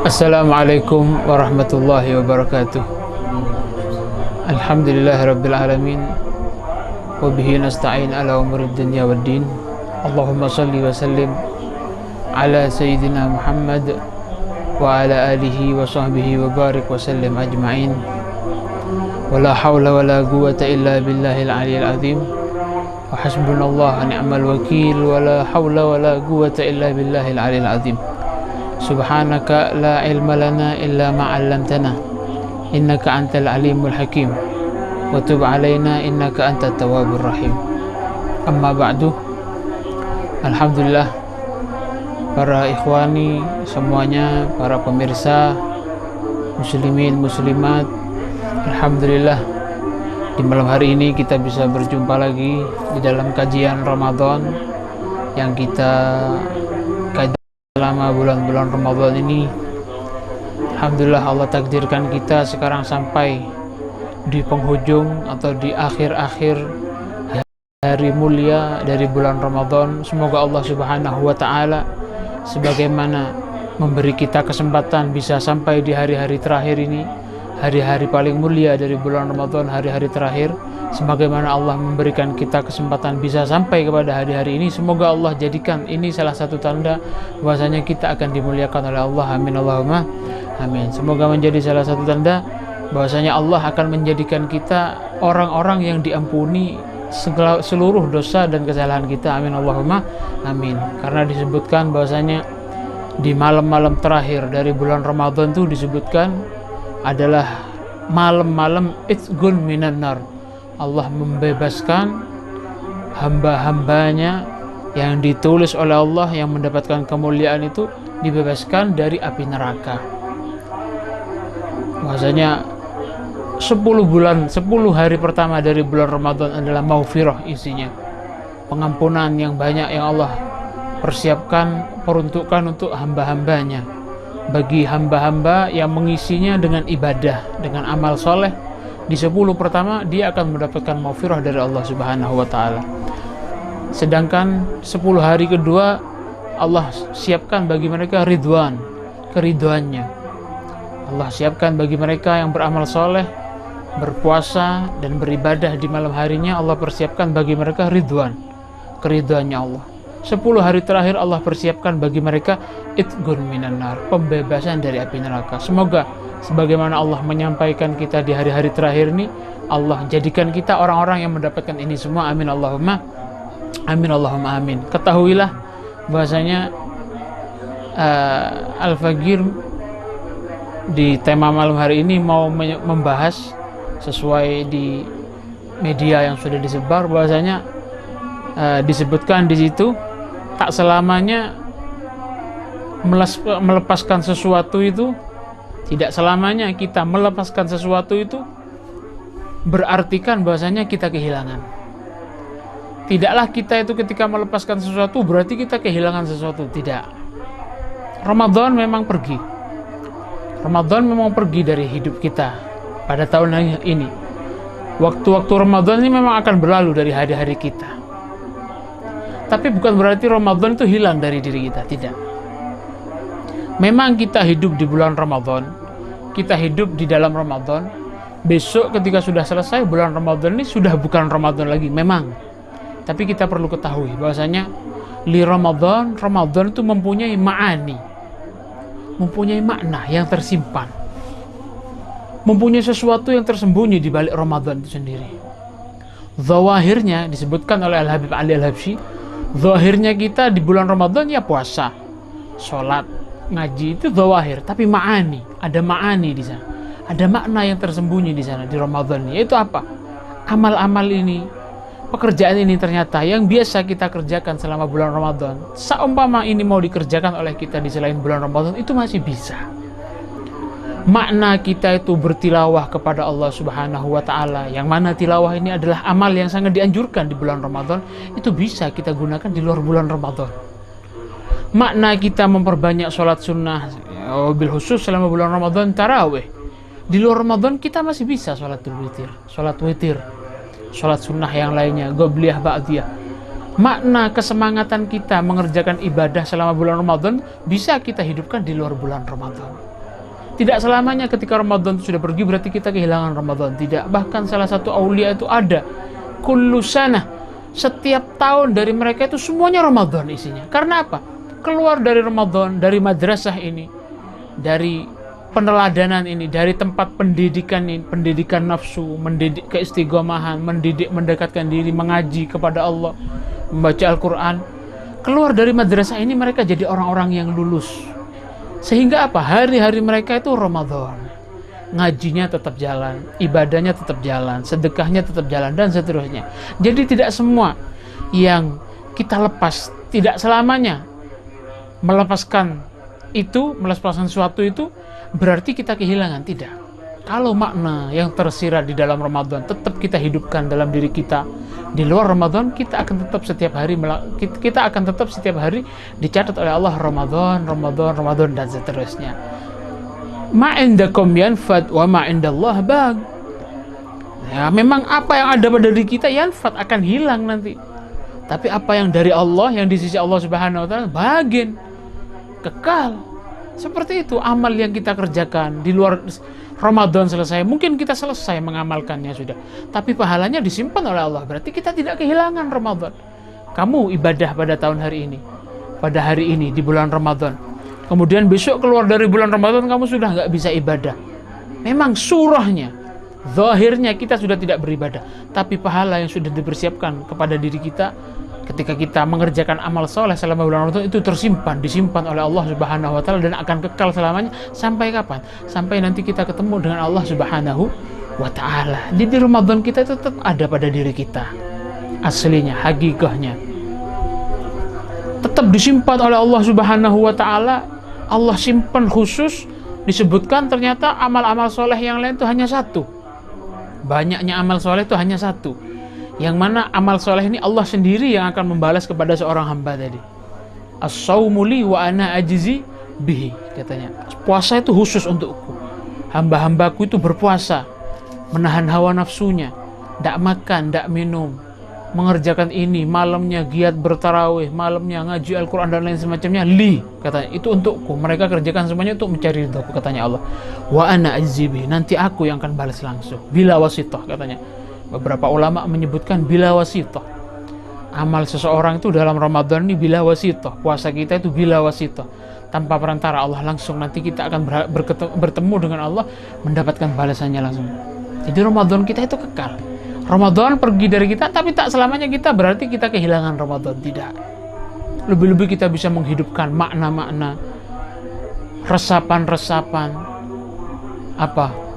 Assalamualaikum warahmatullahi wabarakatuh. Alhamdulillahirabbil alamin. Wa bihi nasta'in ala umurid dunya waddin. Allahumma shalli wa sallim ala sayyidina Muhammad wa ala alihi wa sahbihi wa barik wa sallim ajma'in. Wa la hawla wa la quwwata illa billahil aliyyil azim. Wa hasbunallahu ni'mal wakil wa la hawla wa la quwwata illa billahil aliyyil azim. Subhanaka la ilma lana illa ma 'allamtana innaka antal alimul hakim wa tub 'alaina innaka antat tawwabur rahim. Amma ba'du. Alhamdulillah, para ikhwani semuanya, para pemirsa, muslimin muslimat, alhamdulillah di malam hari ini kita bisa berjumpa lagi di dalam kajian Ramadan yang kita kaji selama bulan-bulan Ramadan ini. Alhamdulillah, Allah takdirkan kita sekarang sampai di penghujung atau di akhir-akhir hari mulia dari bulan Ramadan. Semoga Allah Subhanahu wa ta'ala sebagaimana memberi kita kesempatan bisa sampai di hari-hari terakhir ini, hari-hari paling mulia dari bulan Ramadan, hari-hari terakhir, sebagaimana Allah memberikan kita kesempatan bisa sampai kepada hari-hari ini. Semoga Allah jadikan ini salah satu tanda bahwasanya kita akan dimuliakan oleh Allah. Amin Allahumma amin. Semoga menjadi salah satu tanda bahwasanya Allah akan menjadikan kita orang-orang yang diampuni seluruh dosa dan kesalahan kita. Amin Allahumma amin. Karena disebutkan bahwasanya di malam-malam terakhir dari bulan Ramadan itu disebutkan adalah malam-malam itgun minan nar. Allah membebaskan hamba-hambanya yang ditulis oleh Allah yang mendapatkan kemuliaan itu dibebaskan dari api neraka. Bahwasanya 10 hari pertama dari bulan Ramadan adalah maghfirah, isinya pengampunan yang banyak yang Allah peruntukkan untuk hamba-hambanya. Bagi hamba-hamba yang mengisinya dengan ibadah, dengan amal soleh, di 10 pertama dia akan mendapatkan maghfirah dari Allah Subhanahu wa ta'ala. Sedangkan 10 hari kedua Allah siapkan bagi mereka ridwan, keridhoannya. Allah siapkan bagi mereka yang beramal soleh, berpuasa dan beribadah di malam harinya. Allah persiapkan bagi mereka ridwan, keridhoannya Allah. 10 hari terakhir Allah persiapkan bagi mereka itgun minan nar, pembebasan dari api neraka. Semoga sebagaimana Allah menyampaikan kita di hari-hari terakhir ini, Allah jadikan kita orang-orang yang mendapatkan ini semua. Amin Allahumma amin Allahumma amin. Ketahuilah bahwasanya Al-Fagir di tema malam hari ini mau membahas sesuai di media yang sudah disebar, bahwasanya disebutkan di situ tak selamanya melepaskan sesuatu itu, tidak selamanya kita melepaskan sesuatu itu berartikan bahwasanya kita kehilangan. Tidaklah kita itu ketika melepaskan sesuatu berarti kita kehilangan sesuatu, tidak. Ramadan memang pergi. Ramadan memang pergi dari hidup kita pada tahun ini. Waktu-waktu Ramadan ini memang akan berlalu dari hari-hari kita. Tapi bukan berarti Ramadan itu hilang dari diri kita, tidak. Memang kita hidup di bulan Ramadan, kita hidup di dalam Ramadan. Besok ketika sudah selesai bulan Ramadan ini sudah bukan Ramadan lagi, memang. Tapi kita perlu ketahui bahwasanya Ramadan itu mempunyai ma'ani, mempunyai makna yang tersimpan, mempunyai sesuatu yang tersembunyi di balik Ramadan itu sendiri. Zawahirnya disebutkan oleh Al-Habib Ali Al-Habsyi, zahirnya kita di bulan Ramadan ya puasa, sholat, ngaji, itu zawahir. Tapi ma'ani, ada ma'ani di sana, ada makna yang tersembunyi di sana di Ramadan. Yaitu apa? Amal-amal ini, pekerjaan ini ternyata yang biasa kita kerjakan selama bulan Ramadan, seumpama ini mau dikerjakan oleh kita di selain bulan Ramadan, itu masih bisa. Makna kita itu bertilawah kepada Allah Subhanahu wa ta'ala, yang mana tilawah ini adalah amal yang sangat dianjurkan di bulan Ramadan, itu bisa kita gunakan di luar bulan Ramadan. Makna kita memperbanyak sholat sunnah, bil khusus selama bulan Ramadan, tarawih. Di luar Ramadan kita masih bisa sholat witir, sholat sunnah yang lainnya, qobliyah, ba'diyah. Makna kesemangatan kita mengerjakan ibadah selama bulan Ramadan bisa kita hidupkan di luar bulan Ramadan. Tidak selamanya ketika Ramadan itu sudah pergi berarti kita kehilangan Ramadan. Tidak. Bahkan salah satu aulia itu ada kullu sanah, setiap tahun dari mereka itu semuanya Ramadan isinya. Karena apa? Keluar dari Ramadan, dari madrasah ini, dari peneladanan ini, dari tempat pendidikan ini, pendidikan nafsu, mendidik keistiqomahan, mendidik mendekatkan diri, mengaji kepada Allah, membaca Al-Quran. Keluar dari madrasah ini mereka jadi orang-orang yang lulus. Sehingga apa? Hari-hari mereka itu Ramadan. Ngajinya tetap jalan, ibadahnya tetap jalan, sedekahnya tetap jalan, dan seterusnya. Jadi tidak semua yang kita lepas, tidak selamanya melepaskan sesuatu itu berarti kita kehilangan. Tidak. Kalau makna yang tersirat di dalam Ramadan tetap kita hidupkan dalam diri kita, di luar Ramadan kita akan tetap setiap hari dicatat oleh Allah Ramadan dan seterusnya. Ma indakum yanfad wa ma indallah baq. Ya, memang apa yang ada pada diri kita yanfad, akan hilang nanti. Tapi apa yang dari Allah, yang di sisi Allah Subhanahu wa taala, bagian kekal. Seperti itu amal yang kita kerjakan di luar Ramadan selesai, mungkin kita selesai mengamalkannya sudah, tapi pahalanya disimpan oleh Allah. Berarti kita tidak kehilangan Ramadan. Kamu ibadah pada tahun hari ini, pada hari ini di bulan Ramadan, kemudian besok keluar dari bulan Ramadan kamu sudah nggak bisa ibadah. Memang surahnya, zahirnya kita sudah tidak beribadah, tapi pahala yang sudah dipersiapkan kepada diri kita ketika kita mengerjakan amal soleh selama bulan Ramadan itu disimpan oleh Allah Subhanahu wa taala dan akan kekal selamanya. Sampai kapan? Sampai nanti kita ketemu dengan Allah Subhanahu wa taala. Jadi Ramadan kita itu tetap ada pada diri kita. Aslinya, hakikahnya. Tetap disimpan oleh Allah Subhanahu wa taala. Allah simpan khusus, disebutkan ternyata amal-amal soleh yang lain itu hanya satu. Banyaknya amal soleh itu hanya satu. Yang mana amal soleh ini Allah sendiri yang akan membalas kepada seorang hamba tadi. As-sawmu li wa ana ajzi bihi, katanya. Puasa itu khusus untukku. Hamba-hambaku itu berpuasa, menahan hawa nafsunya, tidak makan, tidak minum, mengerjakan ini, malamnya giat bertarawih, malamnya ngaji Al-Quran dan lain semacamnya, li, katanya, itu untukku. Mereka kerjakan semuanya untuk mencari ridhaku, katanya Allah. Wa ana ajzi bihi, nanti aku yang akan balas langsung, bila wasithah, katanya. Beberapa ulama menyebutkan bila wasithah. Amal seseorang itu dalam Ramadan ini bila wasithah. Puasa kita itu bila wasithah. Tanpa perantara Allah, langsung nanti kita akan bertemu dengan Allah, mendapatkan balasannya langsung. Jadi Ramadan kita itu kekal. Ramadan pergi dari kita, tapi tak selamanya kita berarti kita kehilangan Ramadan. Tidak. Lebih-lebih kita bisa menghidupkan makna-makna, resapan-resapan,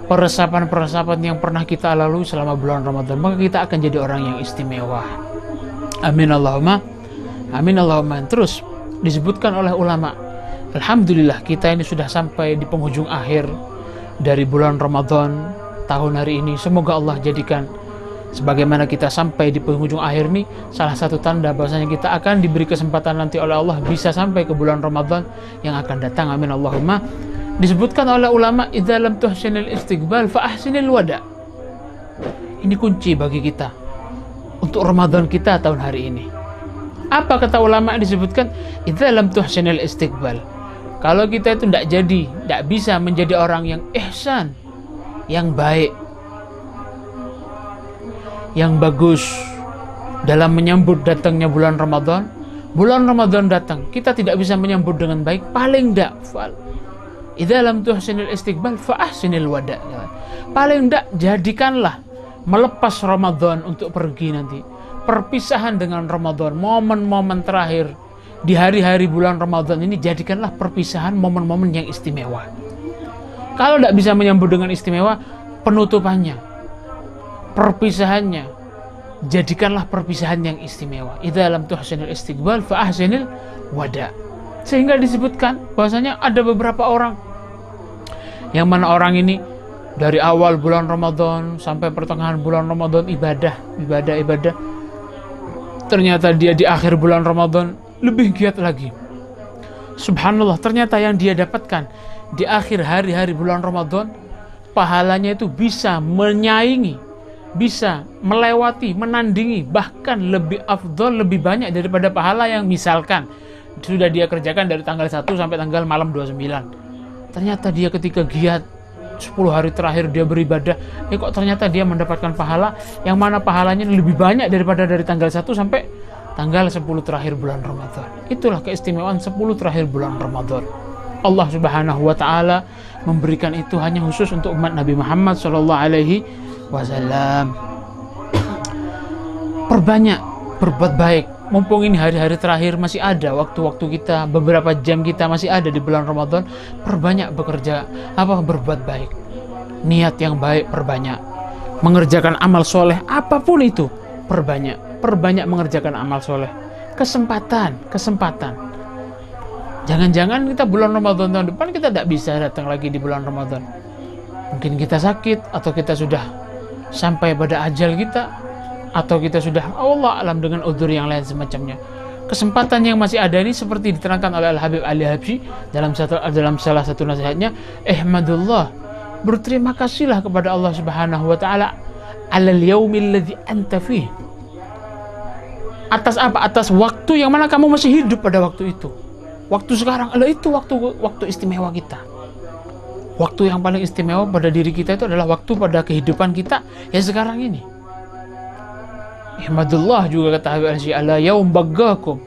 peresapan-peresapan yang pernah kita lalui selama bulan Ramadan, maka kita akan jadi orang yang istimewa. Amin Allahumma. Amin Allahumma. Terus disebutkan oleh ulama, alhamdulillah kita ini sudah sampai di penghujung akhir dari bulan Ramadan tahun hari ini. Semoga Allah jadikan sebagaimana kita sampai di penghujung akhir ini salah satu tanda bahwasanya kita akan diberi kesempatan nanti oleh Allah bisa sampai ke bulan Ramadan yang akan datang. Amin Allahumma. Disebutkan oleh ulama, idza lam tuhsinil istiqbal fa ahsinil wada. Ini kunci bagi kita untuk Ramadan kita tahun hari ini. Apa kata ulama disebutkan? Idza lam tuhsinil istiqbal. Kalau kita itu tidak bisa menjadi orang yang ihsan, yang baik, yang bagus dalam menyambut datangnya bulan Ramadan. Bulan Ramadan datang, kita tidak bisa menyambut dengan baik, paling tidak idza lam tuhsinil istiqbal fa ahsinil wada. Paling tidak jadikanlah melepas Ramadan untuk pergi nanti, perpisahan dengan Ramadan, momen-momen terakhir di hari-hari bulan Ramadan ini, jadikanlah perpisahan momen-momen yang istimewa. Kalau tidak bisa menyambut dengan istimewa, penutupannya, perpisahannya, jadikanlah perpisahan yang istimewa. Idza lam tuhsinil istiqbal fa ahsinil wada. Sehingga disebutkan bahwasanya ada beberapa orang yang mana orang ini dari awal bulan Ramadan sampai pertengahan bulan Ramadan ibadah. Ternyata dia di akhir bulan Ramadan lebih giat lagi. Subhanallah, ternyata yang dia dapatkan di akhir hari-hari bulan Ramadan, pahalanya itu bisa menyaingi, bisa melewati, menandingi, bahkan lebih afdol, lebih banyak daripada pahala yang misalkan sudah dia kerjakan dari tanggal 1 sampai tanggal malam 29. ternyata dia ketika giat 10 hari terakhir dia beribadah, kok ternyata dia mendapatkan pahala yang mana pahalanya lebih banyak daripada dari tanggal 1 sampai tanggal 10 terakhir bulan Ramadan. Itulah keistimewaan 10 terakhir bulan Ramadan. Allah Subhanahu wa taala memberikan itu hanya khusus untuk umat Nabi Muhammad sallallahu alaihi wasallam. Perbanyak berbuat baik. Mumpung ini hari-hari terakhir masih ada waktu-waktu kita, beberapa jam kita masih ada di bulan Ramadan, perbanyak berbuat baik. Niat yang baik perbanyak. Mengerjakan amal soleh apapun itu perbanyak mengerjakan amal soleh. Kesempatan. Jangan-jangan kita bulan Ramadan tahun depan kita tidak bisa datang lagi di bulan Ramadan. Mungkin kita sakit, atau kita sudah sampai pada ajal kita, atau kita sudah Allah alam dengan udzur yang lain semacamnya. Kesempatan yang masih ada ini seperti diterangkan oleh Al-Habib Ali Habsyi dalam salah satu nasihatnya, ihmadullah, berterima kasihlah kepada Allah Subhanahu wa taala alal yaumil ladzi anta fih. Atas apa? Atas waktu yang mana kamu masih hidup pada waktu itu. Waktu sekarang, itu waktu istimewa kita. Waktu yang paling istimewa pada diri kita itu adalah waktu pada kehidupan kita ya sekarang ini. Ihmadullah juga kata Habib Al-Syi ala yaum baggakum,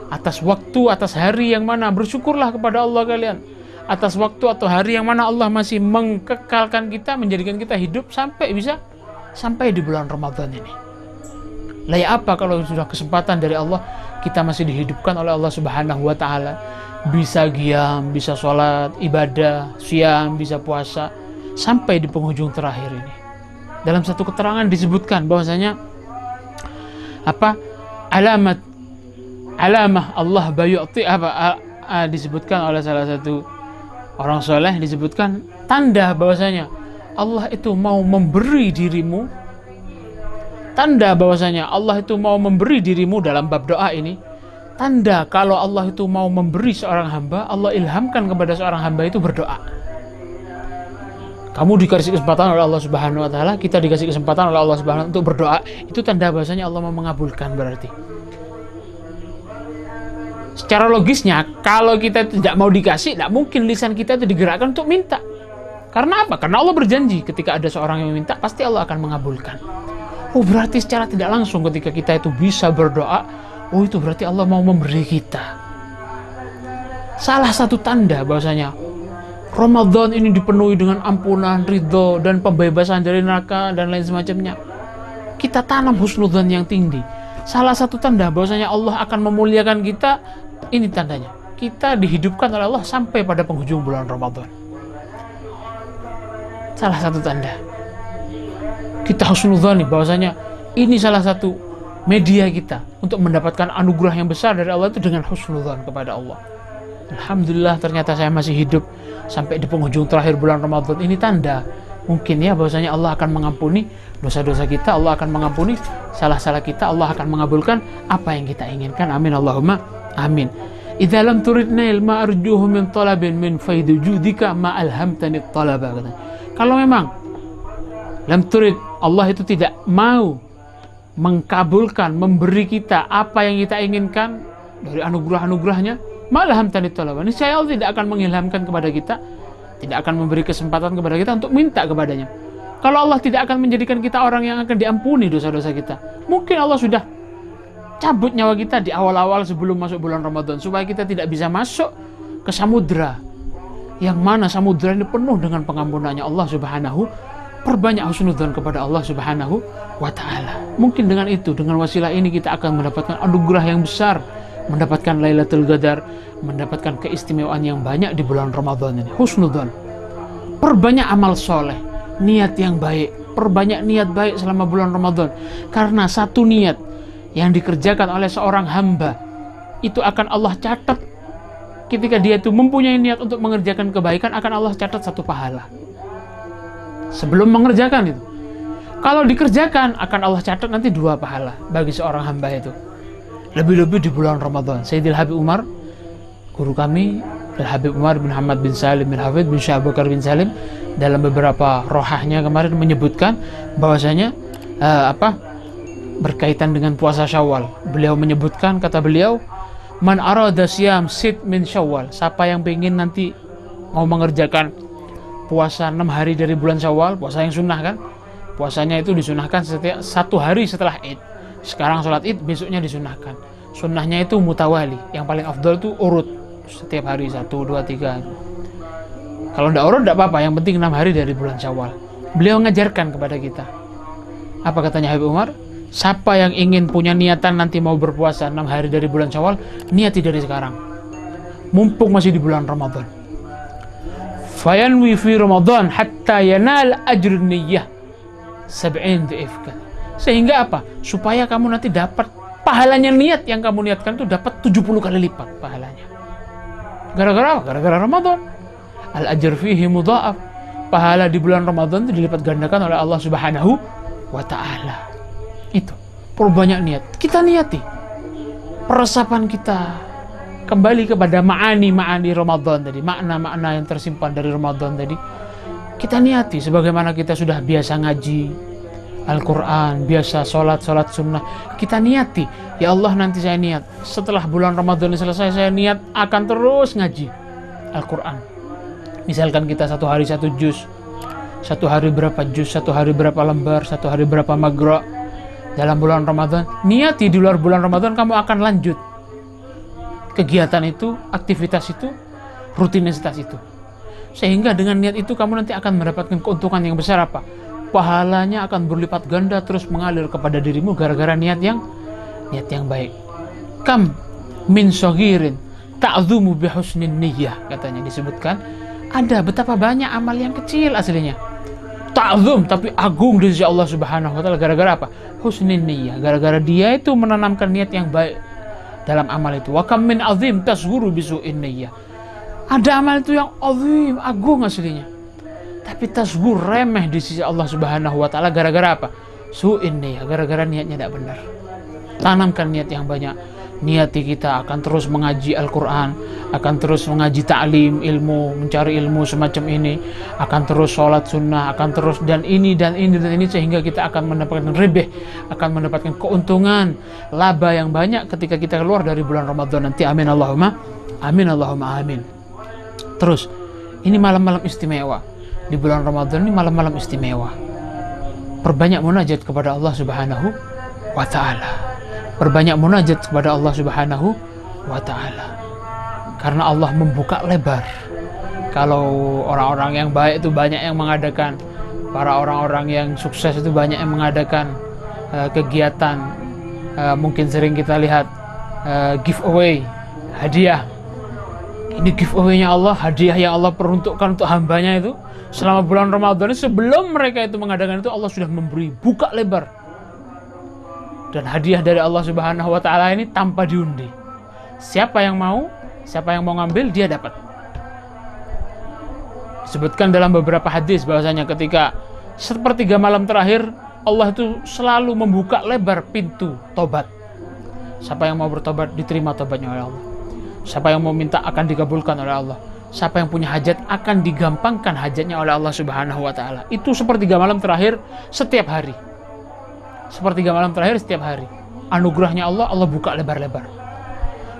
atas waktu, atas hari yang mana bersyukurlah kepada Allah kalian. Atas waktu atau hari yang mana Allah masih mengkekalkan kita, menjadikan kita hidup sampai di bulan Ramadan ini. Layak apa kalau sudah kesempatan dari Allah, kita masih dihidupkan oleh Allah Subhanahu wa taala, bisa qiyam, bisa sholat, ibadah, siam, bisa puasa sampai di penghujung terakhir ini. Dalam satu keterangan disebutkan bahwasanya alamah Allah bayu'ti disebutkan oleh salah satu orang soleh, disebutkan tanda bahwasanya Allah itu mau memberi dirimu, tanda bahwasanya Allah itu mau memberi dirimu dalam bab doa ini, tanda kalau Allah itu mau memberi seorang hamba, Allah ilhamkan kepada seorang hamba itu berdoa. Kamu dikasih kesempatan oleh Allah Subhanahu wa taala, kita dikasih kesempatan oleh Allah Subhanahu untuk berdoa, itu tanda bahwasanya Allah mau mengabulkan berarti. Secara logisnya, kalau kita tidak mau dikasih, tidak mungkin lisan kita itu digerakkan untuk minta. Karena apa? Karena Allah berjanji ketika ada seorang yang meminta, pasti Allah akan mengabulkan. Oh, berarti secara tidak langsung ketika kita itu bisa berdoa, oh itu berarti Allah mau memberi kita. Salah satu tanda bahwasanya Ramadan ini dipenuhi dengan ampunan, ridho, dan pembebasan dari neraka dan lain semacamnya. Kita tanam husnudzan yang tinggi. Salah satu tanda bahwasanya Allah akan memuliakan kita, ini tandanya. Kita dihidupkan oleh Allah sampai pada penghujung bulan Ramadan. Salah satu tanda. Kita husnudzan bahwasanya ini salah satu media kita untuk mendapatkan anugerah yang besar dari Allah itu dengan husnudzan kepada Allah. Alhamdulillah ternyata saya masih hidup sampai di penghujung terakhir bulan Ramadan. Ini tanda mungkin ya bahwasanya Allah akan mengampuni dosa-dosa kita, Allah akan mengampuni salah-salah kita, Allah akan mengabulkan apa yang kita inginkan. Amin Allahumma amin. Idza lam turidna ma arjuhu min talabin min faidu judika ma alhamtani talaba. Kalau memang lam turid, Allah itu tidak mau mengkabulkan, memberi kita apa yang kita inginkan dari anugerah-anugerahnya, malaham tani tolaba, niscaya Allah tidak akan mengilhamkan kepada kita, tidak akan memberi kesempatan kepada kita untuk minta kepadanya. Kalau Allah tidak akan menjadikan kita orang yang akan diampuni dosa-dosa kita, mungkin Allah sudah cabut nyawa kita di awal-awal sebelum masuk bulan Ramadan, supaya kita tidak bisa masuk ke samudra, yang mana samudra ini penuh dengan pengampunannya Allah Subhanahu. Perbanyak husnudzan kepada Allah Subhanahu wa ta'ala. Mungkin dengan itu, dengan wasilah ini kita akan mendapatkan anugerah yang besar, mendapatkan Lailatul Qadar, mendapatkan keistimewaan yang banyak di bulan Ramadan ini. Husnudzan. Perbanyak amal soleh, niat yang baik, perbanyak niat baik selama bulan Ramadan. Karena satu niat yang dikerjakan oleh seorang hamba itu akan Allah catat, ketika dia itu mempunyai niat untuk mengerjakan kebaikan, akan Allah catat satu pahala sebelum mengerjakan itu. Kalau dikerjakan, akan Allah catat nanti 2 pahala bagi seorang hamba itu. Lebih-lebih di bulan Ramadan. Sayyidil Habib Umar, guru kami, Al-Habib Umar bin Hamad bin Salim bin Hafidh bin Syekh Abu Bakar bin Salim, dalam beberapa rohahnya kemarin menyebutkan bahwasanya berkaitan dengan puasa Syawal. Beliau menyebutkan, kata beliau, man arada siyam sit min Syawal, siapa yang ingin nanti mau mengerjakan puasa 6 hari dari bulan Syawal, puasa yang sunnah kan, puasanya itu disunahkan setiap 1 hari setelah Id. Sekarang sholat Id, besoknya disunahkan. Sunnahnya itu mutawali, yang paling afdal itu urut setiap hari 1, 2, 3. Kalau tidak urut tidak apa-apa, yang penting 6 hari dari bulan Syawal. Beliau mengajarkan kepada kita, apa katanya Habib Umar, siapa yang ingin punya niatan nanti mau berpuasa 6 hari dari bulan Syawal, niati dari sekarang, mumpung masih di bulan Ramadan. Fayanwi fi Ramadan hatta yanal ajrun niyyah 70 dhaif. Sehingga apa? Supaya kamu nanti dapat pahalanya niat yang kamu niatkan itu dapat 70 kali lipat pahalanya. Gara-gara apa? Gara-gara Ramadan. Al-ajr fihi mudha'af. Pahala di bulan Ramadan itu dilipat gandakan oleh Allah Subhanahu wa taala. Itu. Perbanyak niat. Kita niati. Peresapan kita kembali kepada ma'ani Ramadan tadi, makna-makna yang tersimpan dari Ramadan tadi. Kita niati sebagaimana kita sudah biasa ngaji Al-Quran, biasa sholat sunnah. Kita niati, ya Allah nanti saya niat setelah bulan Ramadan selesai, saya niat akan terus ngaji Al-Quran. Misalkan kita 1 hari 1 juz, 1 hari berapa juz, 1 hari berapa lembar, 1 hari berapa magra dalam bulan Ramadan. Niati di luar bulan Ramadan kamu akan lanjut kegiatan itu, aktivitas itu, rutinitas itu. Sehingga dengan niat itu kamu nanti akan mendapatkan keuntungan yang besar apa? Pahalanya akan berlipat ganda terus mengalir kepada dirimu gara-gara niat yang baik. Kam min saghirin ta'dzumu bihusnin niyyah, katanya disebutkan ada betapa banyak amal yang kecil aslinya. Ta'zum tapi agung di sisi Allah Subhanahu wa taala gara-gara apa? Husnin niyyah, gara-gara dia itu menanamkan niat yang baik dalam amal itu. Wa kam min azim tasghuru bisu'in niyyah. Ada amal itu yang azim, agung aslinya, tapi tasghur, remeh di sisi Allah Subhanahu wa taala gara-gara apa? Su'in niyyah, gara-gara niatnya tidak benar. Tanamkan niat yang banyak. Niati kita akan terus mengaji Al-Quran, akan terus mengaji ta'lim, ilmu, mencari ilmu semacam ini, akan terus sholat sunnah, akan terus dan ini, sehingga kita akan mendapatkan ribih, akan mendapatkan keuntungan, laba yang banyak ketika kita keluar dari bulan Ramadan nanti. Amin Allahumma amin. Terus, ini malam-malam istimewa. Di bulan Ramadan ini malam-malam istimewa. Perbanyak munajat kepada Allah Subhanahu wa ta'ala. Perbanyak munajat kepada Allah Subhanahu wa ta'ala. Karena Allah membuka lebar. Kalau orang-orang yang baik itu banyak yang mengadakan, para orang-orang yang sukses itu banyak yang mengadakan kegiatan, mungkin sering kita lihat giveaway, hadiah. Ini giveaway-nya Allah, hadiah yang Allah peruntukkan untuk hambanya itu selama bulan Ramadan. Sebelum mereka itu mengadakan itu, Allah sudah memberi buka lebar. Dan hadiah dari Allah Subhanahu wa ta'ala ini tanpa diundi. Siapa yang mau ngambil, dia dapat. Disebutkan dalam beberapa hadis bahwasanya ketika sepertiga malam terakhir, Allah itu selalu membuka lebar pintu tobat. Siapa yang mau bertobat, diterima tobatnya oleh Allah. Siapa yang mau minta, akan dikabulkan oleh Allah. Siapa yang punya hajat, akan digampangkan hajatnya oleh Allah Subhanahu wa ta'ala. Itu sepertiga malam terakhir setiap hari. Sepertiga malam terakhir setiap hari. Anugerahnya Allah buka lebar-lebar.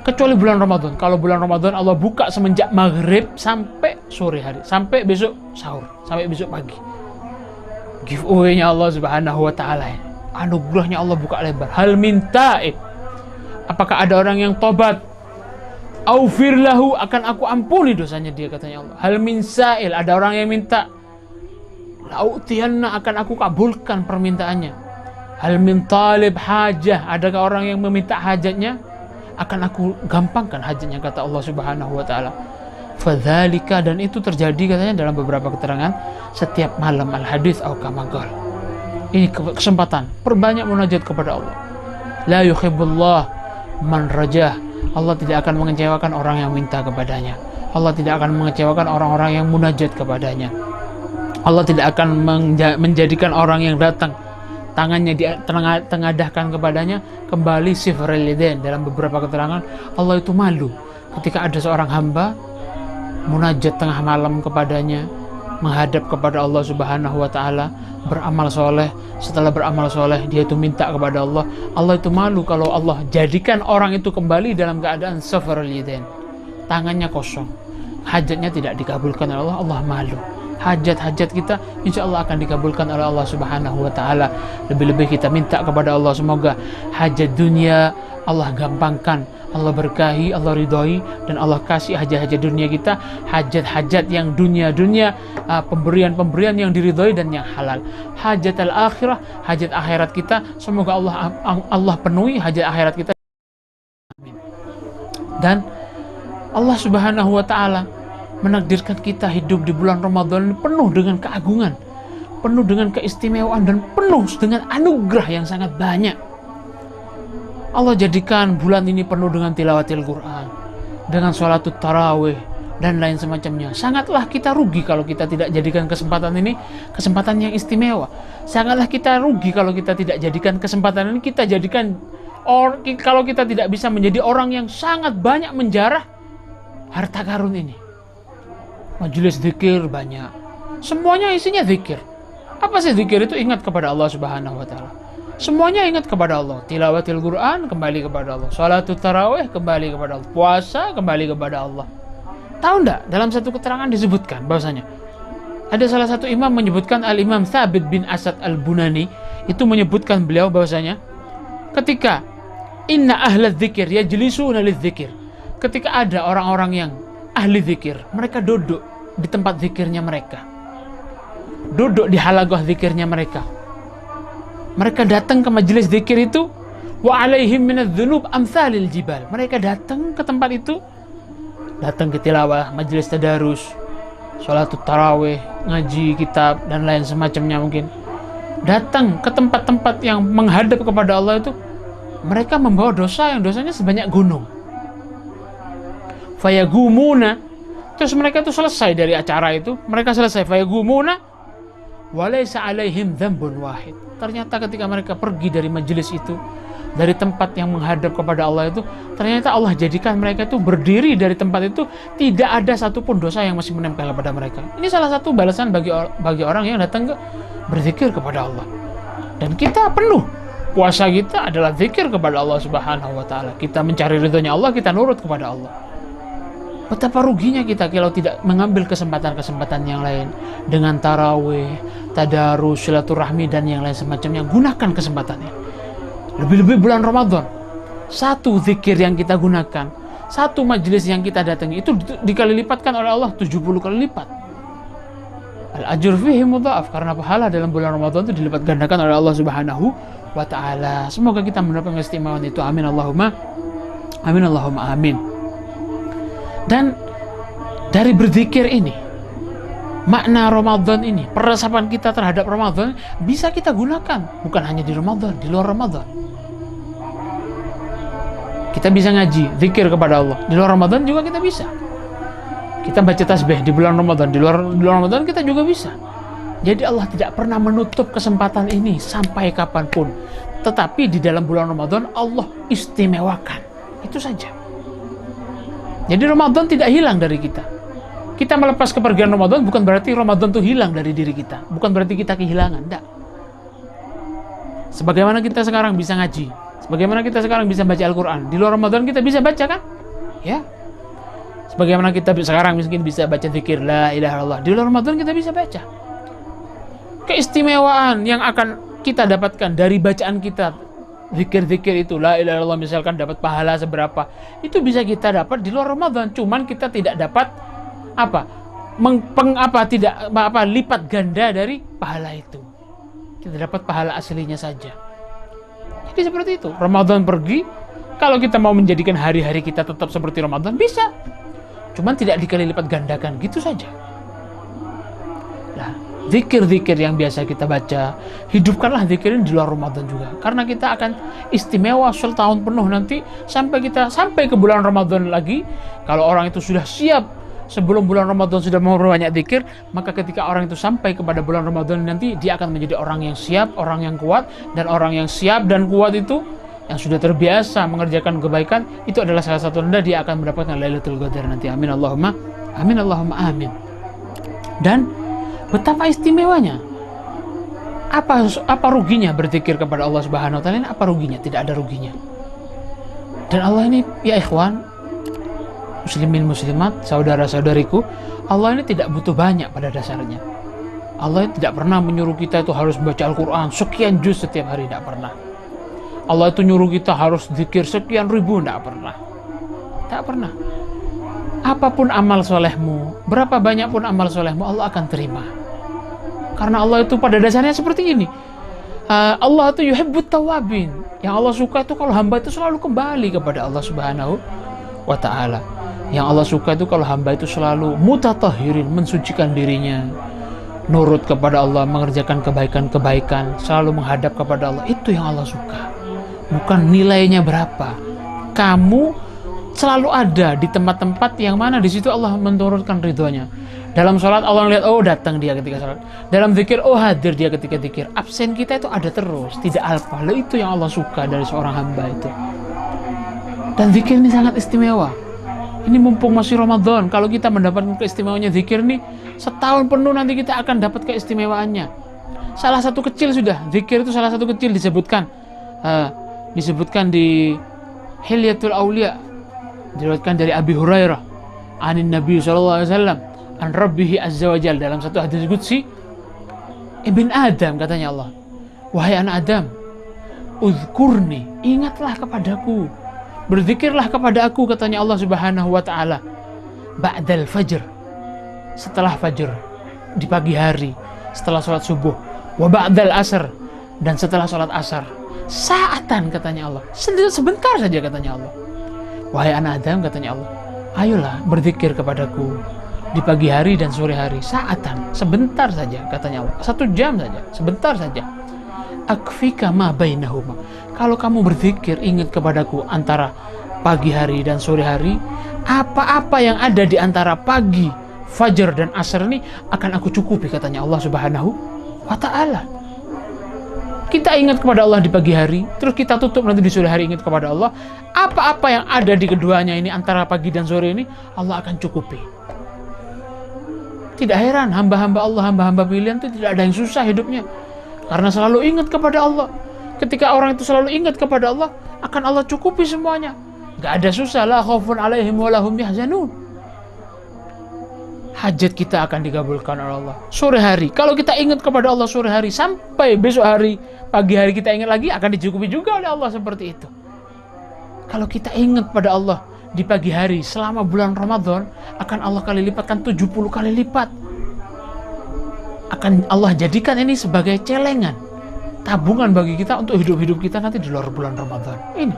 Kecuali bulan Ramadan. Kalau bulan Ramadan Allah buka semenjak maghrib sampai sore hari, sampai besok sahur, sampai besok pagi. Giveaway-nya Allah Subhanahu wa ta'ala. Anugerahnya Allah buka lebar. Hal min ta'ib, apakah ada orang yang tobat? Aufir lahu, akan aku ampuni dosanya dia, katanya Allah. Hal min sa'il, ada orang yang minta, la'utiyanna, akan aku kabulkan permintaannya. Hal min talib hajah, adakah orang yang meminta hajatnya, akan aku gampangkan hajatnya, kata Allah Subhanahu wa ta'ala. Fadzalika, dan itu terjadi katanya dalam beberapa keterangan setiap malam. Al-hadits au kama qala. Ini kesempatan, perbanyak munajat kepada Allah. La yuhibbullah man rajah. Allah tidak akan mengecewakan orang yang minta kepadanya. Allah tidak akan mengecewakan orang-orang yang munajat kepadanya. Allah tidak akan menjadikan orang yang datang tangannya ditengadahkan kepadanya kembali sifrul yadain. Dalam beberapa keterangan, Allah itu malu ketika ada seorang hamba munajat tengah malam kepadanya, menghadap kepada Allah Subhanahu wa ta'ala, beramal soleh. Setelah beramal soleh, dia itu minta kepada Allah. Allah itu malu kalau Allah jadikan orang itu kembali dalam keadaan sifrul yadain, tangannya kosong. hajatnya tidak dikabulkan oleh Allah, Allah malu. Hajat-hajat kita insya Allah akan dikabulkan oleh Allah Subhanahu wa Ta'ala. Lebih-lebih kita minta kepada Allah, semoga hajat dunia Allah gampangkan, Allah berkahi, Allah ridhoi, dan Allah kasih hajat-hajat dunia kita, hajat-hajat yang dunia-dunia, pemberian-pemberian yang diridhoi dan yang halal. Hajat al-akhirah, hajat akhirat kita, semoga Allah penuhi hajat akhirat kita. Amin. Dan Allah Subhanahu wa Ta'ala menakdirkan kita hidup di bulan Ramadan penuh dengan keagungan, penuh dengan keistimewaan, dan penuh dengan anugerah yang sangat banyak. Allah jadikan bulan ini penuh dengan tilawatil Quran, dengan sholatut tarawih, dan lain semacamnya. Sangatlah kita rugi kalau kita tidak jadikan kesempatan ini kesempatan yang istimewa. Sangatlah kita rugi kalau kita tidak jadikan kesempatan ini kalau kita tidak bisa menjadi orang yang sangat banyak menjarah harta karun ini. Majelis zikir banyak, semuanya isinya zikir. Apa sih zikir itu? Ingat kepada Allah Subhanahu wa Ta'ala. Semuanya ingat kepada Allah. Tilawatil Quran kembali kepada Allah, sholatul tarawih kembali kepada Allah, puasa kembali kepada Allah. Tahu enggak, dalam satu keterangan disebutkan bahwasanya ada salah satu imam menyebutkan, Al-Imam Thabit bin Asad Al-Bunani, itu menyebutkan beliau bahwasanya ketika inna ahlal dzikir yajlisuna lidzikir, ketika ada orang-orang yang ahli zikir, mereka duduk di tempat zikirnya mereka, duduk di halaqah zikirnya mereka. Mereka datang ke majelis zikir itu, wa alaihim minadz-dzunub amsalil jibal. Mereka datang ke tempat itu, datang ke tilawah, majelis tadarus, sholatul tarawih, ngaji kitab, dan lain semacamnya mungkin. Datang ke tempat-tempat yang menghadap kepada Allah itu, mereka membawa dosa yang dosanya sebanyak gunung. Fayagumuna, terus mereka itu selesai dari acara itu, mereka selesai fayagumuna walaysa alaihim dzambun wahid. Ternyata ketika mereka pergi dari majelis itu, dari tempat yang menghadap kepada Allah itu, ternyata Allah jadikan mereka itu berdiri dari tempat itu, tidak ada satupun dosa yang masih menempel pada mereka. Ini salah satu balasan bagi orang yang datang ke berzikir kepada Allah. Dan kita penuh, puasa kita adalah zikir kepada Allah Subhanahu wa Ta'ala. Kita mencari ridhonya Allah, kita nurut kepada Allah. Betapa ruginya kita kalau tidak mengambil kesempatan-kesempatan yang lain dengan tarawih, tadarus, silaturahmi, dan yang lain semacamnya. Gunakan kesempatannya. Lebih-lebih bulan Ramadan, satu zikir yang kita gunakan, satu majelis yang kita datangi, itu dikali lipatkan oleh Allah 70 kali lipat. Al-ajr fihi mudha'af, karena pahala dalam bulan Ramadan itu dilipat gandakan oleh Allah Subhanahu wa Ta'ala. Semoga kita mendapatkan keistimewaan itu. Amin Allahumma amin. Allahumma amin. Dan dari berzikir ini, makna Ramadan ini, peresapan kita terhadap Ramadan bisa kita gunakan bukan hanya di Ramadan, di luar Ramadan. Kita bisa ngaji, zikir kepada Allah di luar Ramadan juga kita bisa. Kita baca tasbih di bulan Ramadan, di luar Ramadan kita juga bisa. Jadi Allah tidak pernah menutup kesempatan ini sampai kapanpun. Tetapi di dalam bulan Ramadan Allah istimewakan. Itu saja. Jadi Ramadan tidak hilang dari kita. Kita melepas kepergian Ramadan bukan berarti Ramadan itu hilang dari diri kita. Bukan berarti kita kehilangan, enggak. Sebagaimana kita sekarang bisa ngaji, sebagaimana kita sekarang bisa baca Al-Quran, di luar Ramadan kita bisa baca kan? Ya. Sebagaimana kita sekarang mungkin bisa baca zikir la ilaha illallah, di luar Ramadan kita bisa baca. Keistimewaan yang akan kita dapatkan dari bacaan kita, zikir-zikir itu, la ilaha illallah misalkan dapat pahala seberapa, itu bisa kita dapat di luar Ramadan. Cuman kita tidak dapat lipat ganda dari pahala itu. Kita dapat pahala aslinya saja. Jadi seperti itu. Ramadan pergi, kalau kita mau menjadikan hari-hari kita tetap seperti Ramadan, bisa. Cuman tidak dikali lipat gandakan, gitu saja. Nah, zikir-zikir yang biasa kita baca, hidupkanlah zikirin di luar Ramadan juga. Karena kita akan istimewa setahun penuh nanti sampai ke bulan Ramadan lagi. Kalau orang itu sudah siap sebelum bulan Ramadan sudah memperbanyak zikir, maka ketika orang itu sampai kepada bulan Ramadan nanti, dia akan menjadi orang yang siap, orang yang kuat. Dan orang yang siap dan kuat itu, yang sudah terbiasa mengerjakan kebaikan, itu adalah salah satu tanda dia akan mendapatkan Lailatul Qadar nanti. Amin Allahumma amin. Allahumma amin. Dan betapa istimewanya. Apa ruginya berzikir kepada Allah Subhanahu wa Ta'ala? Apa ruginya? Tidak ada ruginya. Dan Allah ini, ya ikhwan, muslimin muslimat, saudara-saudariku, Allah ini tidak butuh banyak pada dasarnya. Allah tidak pernah menyuruh kita itu harus baca Al-Quran sekian juz setiap hari, tidak pernah. Allah itu nyuruh kita harus zikir sekian ribu, tidak pernah. Tak pernah. Apapun amal solehmu, berapa banyak pun amal solehmu, Allah akan terima. Karena Allah itu pada dasarnya seperti ini. Allah itu yuhibbut tawabin. Yang Allah suka itu kalau hamba itu selalu kembali kepada Allah Subhanahu wa ta'ala. Yang Allah suka itu kalau hamba itu selalu mutatahhirin, mensucikan dirinya, nurut kepada Allah, mengerjakan kebaikan-kebaikan, selalu menghadap kepada Allah. Itu yang Allah suka. Bukan nilainya berapa. Kamu selalu ada di tempat-tempat yang mana di situ Allah menurunkan ridhonya. Dalam sholat Allah melihat, oh datang dia ketika sholat. Dalam zikir, oh hadir dia ketika zikir. Absen kita itu ada terus, tidak alpa. Lalu itu yang Allah suka dari seorang hamba itu. Dan zikir ini sangat istimewa. Ini mumpung masih Ramadan, kalau kita mendapatkan keistimewaannya zikir nih, setahun penuh nanti kita akan dapat keistimewaannya. Salah satu kecil sudah, zikir itu salah satu kecil disebutkan di Hilyatul Aulia, diriwayatkan dari Abi Hurairah anin Nabi sallallahu alaihi wasallam an Rabbihi azza wajal, dalam satu hadis qudsi, Ibn Adam, katanya Allah, wahai anak Adam, uzkurni, ingatlah kepadaku, berzikirlah kepada aku, katanya Allah Subhanahu wa ta'ala, ba'dal fajr, setelah fajr, di pagi hari, setelah sholat subuh, wa ba'dal asr, dan setelah sholat asar, saatan, katanya Allah, sebentar saja, katanya Allah. Wahai anak Adam, katanya Allah, ayolah berzikir kepadaku di pagi hari dan sore hari, saatan, sebentar saja, katanya Allah, 1 jam saja, sebentar saja. Akfika ma bainahuma, kalau kamu berzikir ingat kepadaku antara pagi hari dan sore hari, apa-apa yang ada di antara pagi, fajar dan asar ini akan aku cukupi, katanya Allah Subhanahu wa ta'ala. Kita ingat kepada Allah di pagi hari, terus kita tutup nanti di sore hari ingat kepada Allah. Apa-apa yang ada di keduanya ini, antara pagi dan sore ini, Allah akan cukupi. Tidak heran hamba-hamba Allah, hamba-hamba pilihan itu tidak ada yang susah hidupnya, karena selalu ingat kepada Allah. Ketika orang itu selalu ingat kepada Allah, akan Allah cukupi semuanya. Gak ada susah, la khaufun alaihim wa lahum yahzanun. Hajat kita akan dikabulkan oleh Allah. Sore hari, kalau kita ingat kepada Allah sore hari, sampai besok hari, pagi hari kita ingat lagi, akan dicukupi juga oleh Allah seperti itu. Kalau kita ingat pada Allah di pagi hari selama bulan Ramadan, akan Allah kali lipatkan 70 kali lipat. Akan Allah jadikan ini sebagai celengan, tabungan bagi kita untuk hidup-hidup kita nanti di luar bulan Ramadan. Ini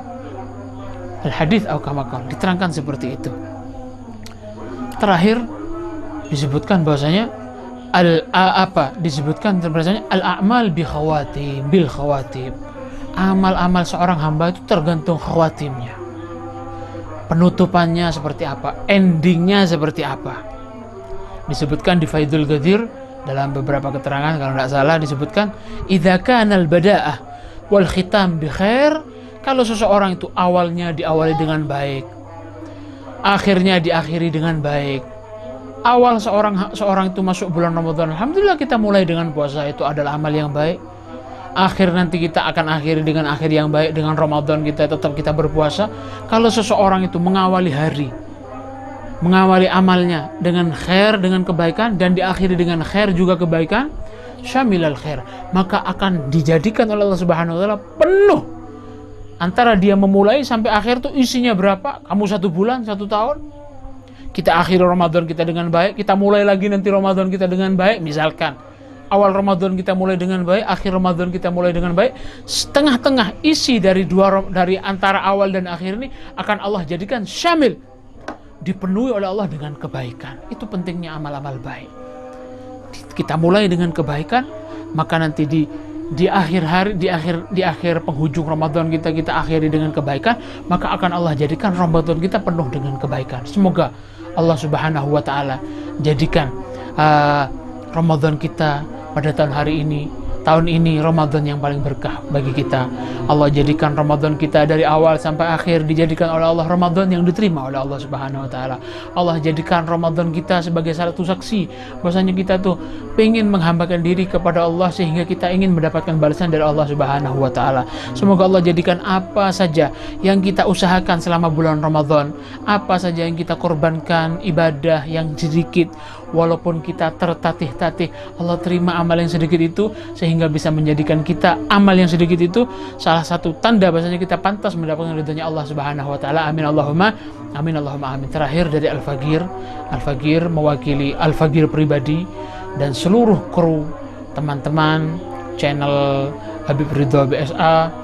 al-hadits au kama qala, diterangkan seperti itu. Terakhir disebutkan bahwasanya disebutkan bahwasanya al-a'mal bil khawatim. Amal-amal seorang hamba itu tergantung khawatimnya. Penutupannya seperti apa, endingnya seperti apa. Disebutkan di Faidul Ghadir dalam beberapa keterangan, kalau tidak salah disebutkan, idza kana al-bada'ah wal khitam bi khair, kalau seseorang itu awalnya diawali dengan baik, akhirnya diakhiri dengan baik. Awal seorang itu masuk bulan Ramadan, alhamdulillah kita mulai dengan puasa, itu adalah amal yang baik. Akhir nanti kita akan akhiri dengan akhir yang baik, dengan Ramadan kita tetap kita berpuasa. Kalau seseorang itu mengawali hari, mengawali amalnya dengan khair, dengan kebaikan, dan diakhiri dengan khair juga kebaikan, syamilal khair, maka akan dijadikan oleh Allah Subhanahu wa ta'ala penuh. Antara dia memulai sampai akhir tuh isinya berapa? Kamu 1 bulan, 1 tahun, kita akhiri Ramadan kita dengan baik, kita mulai lagi nanti Ramadan kita dengan baik. Misalkan awal Ramadan kita mulai dengan baik, akhir Ramadan kita mulai dengan baik, setengah-tengah isi dari antara awal dan akhir ini akan Allah jadikan syamil, dipenuhi oleh Allah dengan kebaikan. Itu pentingnya amal-amal baik. Kita mulai dengan kebaikan, maka nanti di akhir hari, di akhir penghujung Ramadan kita akhiri dengan kebaikan, maka akan Allah jadikan Ramadan kita penuh dengan kebaikan. Semoga Allah Subhanahu wa ta'ala jadikan Ramadan kita pada tahun hari ini tahun ini Ramadan yang paling berkah bagi kita. Allah jadikan Ramadan kita dari awal sampai akhir dijadikan oleh Allah Ramadan yang diterima oleh Allah Subhanahu wa taala. Allah jadikan Ramadan kita sebagai salah satu saksi bahwasanya kita tuh pengen menghambakan diri kepada Allah sehingga kita ingin mendapatkan balasan dari Allah Subhanahu wa taala. Semoga Allah jadikan apa saja yang kita usahakan selama bulan Ramadan, apa saja yang kita korbankan ibadah yang sedikit, walaupun kita tertatih-tatih, Allah terima amal yang sedikit itu sehingga bisa menjadikan kita amal yang sedikit itu salah satu tanda bahwasanya kita pantas mendapatkan ridhonya Allah Subhanahu wa taala. Amin Allahumma amin Allahumma amin. Terakhir dari Al-Fagir mewakili Al-Fagir pribadi dan seluruh kru teman-teman channel Habib Ridho BSA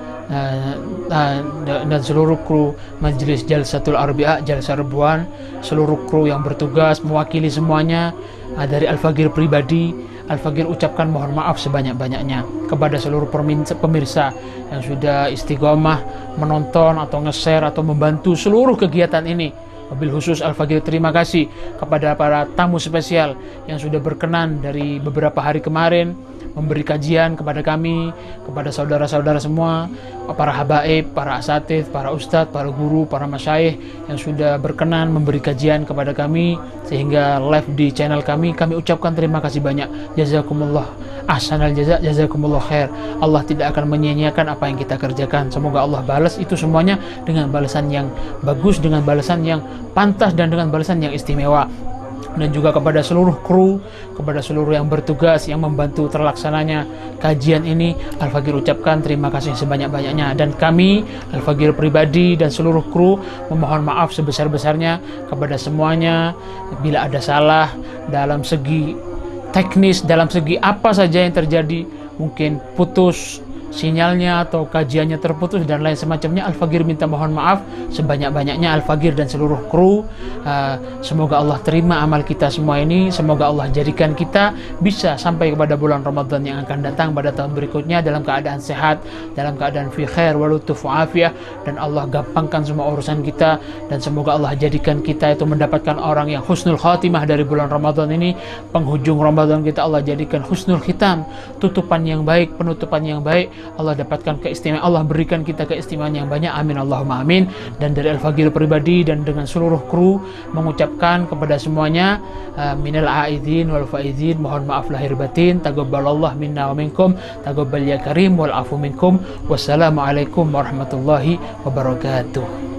dan seluruh kru Majelis Jalsatul Arbi'a, Jalsa Rebuan, seluruh kru yang bertugas mewakili semuanya dari Al-Fagir pribadi. Al-Fagir ucapkan mohon maaf sebanyak-banyaknya kepada seluruh pemirsa yang sudah istiqomah menonton atau nge-share atau membantu seluruh kegiatan ini. Wabil khusus Al-Fagir terima kasih kepada para tamu spesial yang sudah berkenan dari beberapa hari kemarin memberi kajian kepada kami, kepada saudara-saudara semua, para habaib, para asatidz, para ustadz, para guru, para masyayikh yang sudah berkenan memberi kajian kepada kami sehingga live di channel kami ucapkan terima kasih banyak. Jazakumullah ahsanal jaza, jazakumullah khair. Allah tidak akan menyia-nyiakan apa yang kita kerjakan. Semoga Allah balas itu semuanya dengan balasan yang bagus, dengan balasan yang pantas dan dengan balasan yang istimewa. Dan juga kepada seluruh kru, kepada seluruh yang bertugas yang membantu terlaksananya kajian ini, Al-Fagir ucapkan terima kasih sebanyak-banyaknya. Dan kami Al-Fagir pribadi dan seluruh kru memohon maaf sebesar-besarnya kepada semuanya bila ada salah dalam segi teknis, dalam segi apa saja yang terjadi, mungkin putus sinyalnya atau kajiannya terputus dan lain semacamnya. Al-Fagir minta mohon maaf sebanyak-banyaknya, Al-Fagir dan seluruh kru. Semoga Allah terima amal kita semua ini. Semoga Allah jadikan kita bisa sampai kepada bulan Ramadan yang akan datang pada tahun berikutnya dalam keadaan sehat, dalam keadaan fi khair wa lutuf wa afiyah, dan Allah gampangkan semua urusan kita. Dan semoga Allah jadikan kita itu mendapatkan orang yang husnul khatimah dari bulan Ramadan ini. Penghujung Ramadan kita Allah jadikan husnul khitam, tutupan yang baik, penutupan yang baik. Allah dapatkan keistimewaan, Allah berikan kita keistimewaan yang banyak. Amin Allahumma amin. Dan dari Al-Fagir pribadi dan dengan seluruh kru mengucapkan kepada semuanya minal aidin wal faizin, mohon maaf lahir batin. Taqabbalallah minna wa minkum, taqabbal ya karim wal afu minkum. Wassalamualaikum warahmatullahi wabarakatuh.